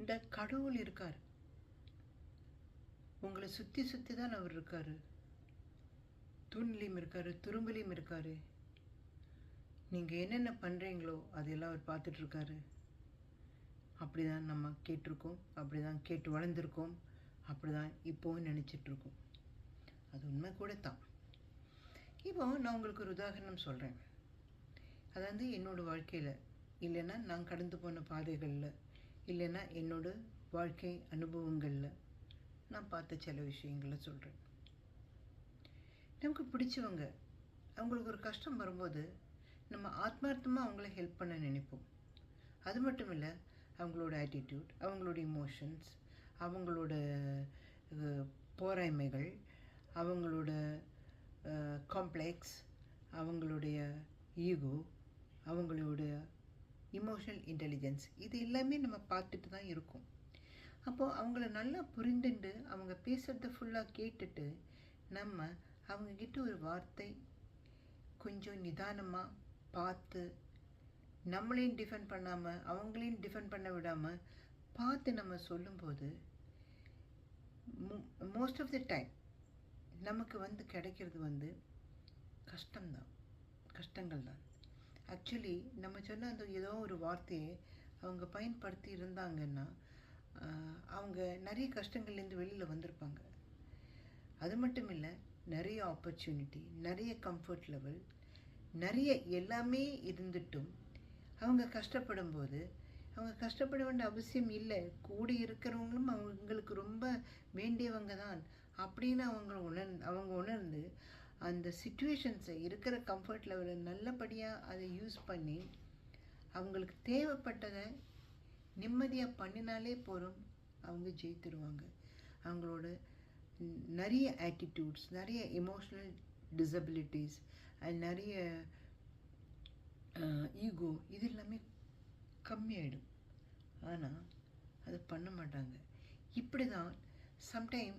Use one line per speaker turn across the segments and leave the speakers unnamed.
இந்த கடவுள் இருக்கார். உங்களை சுற்றி சுற்றி தான் அவர் இருக்கார். தூண்லையும் இருக்கார், துரும்புலையும் இருக்கார். நீங்கள் என்னென்ன பண்ணுறீங்களோ அதையெல்லாம் அவர் பார்த்துட்ருக்காரு. அப்படி தான் நம்ம கேட்டிருக்கோம், அப்படி தான் கேட்டு வளர்ந்துருக்கோம், அப்படி தான் இப்போவும் நினச்சிட்ருக்கோம். அது உண்மை கூட தான். இப்போ நான் உங்களுக்கு ஒரு உதாரணம் சொல்கிறேன். அதாவது என்னோடய வாழ்க்கையில், இல்லைன்னா நான் கடந்து போன பாதைகளில், இல்லைன்னா என்னோடய வாழ்க்கை அனுபவங்களில் நான் பார்த்த சில விஷயங்களை சொல்கிறேன். நமக்கு பிடிச்சவங்க, அவங்களுக்கு ஒரு கஷ்டம் வரும்போது நம்ம ஆத்மார்த்தமாக அவங்கள ஹெல்ப் பண்ண நினைப்போம். அது மட்டும் இல்லை, அவங்களோட ஆட்டிடியூட், அவங்களோட இமோஷன்ஸ், அவங்களோட போராய்மைகள், அவங்களோட காம்ப்ளெக்ஸ், அவங்களுடைய ஈகோ, அவங்களோட இமோஷனல் இன்டெலிஜென்ஸ், இது எல்லாமே நம்ம பார்த்துட்டு தான் இருக்கோம். அப்போது அவங்கள நல்லா புரிந்துண்டு அவங்க பேசுகிறத ஃபுல்லாக கேட்டுட்டு நம்ம அவங்கக்கிட்ட ஒரு வார்த்தை கொஞ்சம் நிதானமாக பார்த்து, நம்மளையும் டிஃபெண்ட் பண்ணாமல் அவங்களையும் டிஃபெண்ட் பண்ண விடாமல் பார்த்து நம்ம சொல்லும்போது மோஸ்ட் ஆஃப் தி டைம் நமக்கு கிடைக்கிறது கஷ்டங்கள் தான். ஆக்சுவலி நம்ம சொன்ன அந்த ஏதோ ஒரு வார்த்தையை அவங்க பயன்படுத்தி இருந்தாங்கன்னா அவங்க நிறைய கஷ்டங்கள்லேருந்து வெளியில் வந்திருப்பாங்க. அது மட்டும் இல்லை, நிறைய ஆப்பர்ச்சுனிட்டி, நிறைய கம்ஃபர்ட் லெவல், நிறைய எல்லாமே இருந்துட்டும் அவங்க கஷ்டப்படும்போது, அவங்க கஷ்டப்பட வேண்டிய அவசியம் இல்லை, கூட இருக்கிறவங்களும் அவங்களுக்கு ரொம்ப வேண்டியவங்க தான் அப்படின்னு அவங்க உணர்ந்து அந்த சிச்சுவேஷன்ஸை, இருக்கிற கம்ஃபர்ட் லெவலை நல்லபடியாக அதை யூஸ் பண்ணி அவங்களுக்கு தேவைப்பட்டதை நிம்மதியாக பண்ணினாலே போதும், அவங்க ஜெயித்துருவாங்க. அவங்களோட நிறைய ஆட்டிடியூட்ஸ், நிறைய எமோஷ்னல் டிசபிலிட்டிஸ் அண்ட் நிறைய ஈகோ, இது எல்லாமே கம்மியாயிடும். ஆனால் அது பண்ண மாட்டாங்க. இப்படி தான் சம்டைம்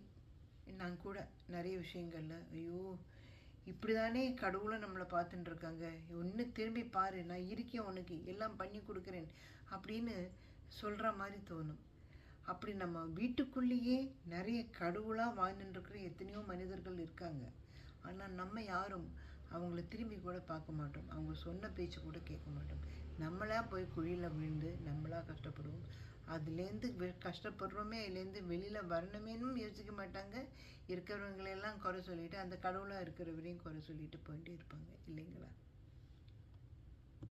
நான் கூட நிறைய விஷயங்களில், ஐயோ இப்படி தானே கடவுளும் நம்மளை பார்த்துட்டு இருக்காங்க, ஒன்று திரும்பி பாரு, நான் இருக்கேன், உனக்கு எல்லாம் பண்ணி கொடுக்குறேன் அப்படின்னு சொல்கிற மாதிரி தோணும். அப்படி நம்ம வீட்டுக்குள்ளேயே நிறைய கடவுளாக வாழ்ந்துட்டுருக்கிற எத்தனையோ மனிதர்கள் இருக்காங்க. ஆனால் நம்ம யாரும் அவங்கள திரும்பி கூட பார்க்க மாட்டோம், அவங்க சொன்ன பேச்சு கூட கேட்க மாட்டோம். நம்மளாக போய் குழியில் விழுந்து நம்மளாக கஷ்டப்படுவோம். அதுலேருந்து கஷ்டப்படுறோமே, அதுலேருந்து வெளியில் வரணுமேனும் யோசிக்க மாட்டாங்க. இருக்கிறவங்களெல்லாம் குறை சொல்லிவிட்டு அந்த கடவுளாக இருக்கிறவரையும் குறை சொல்லிட்டு போயிட்டே இருப்பாங்க, இல்லைங்களா?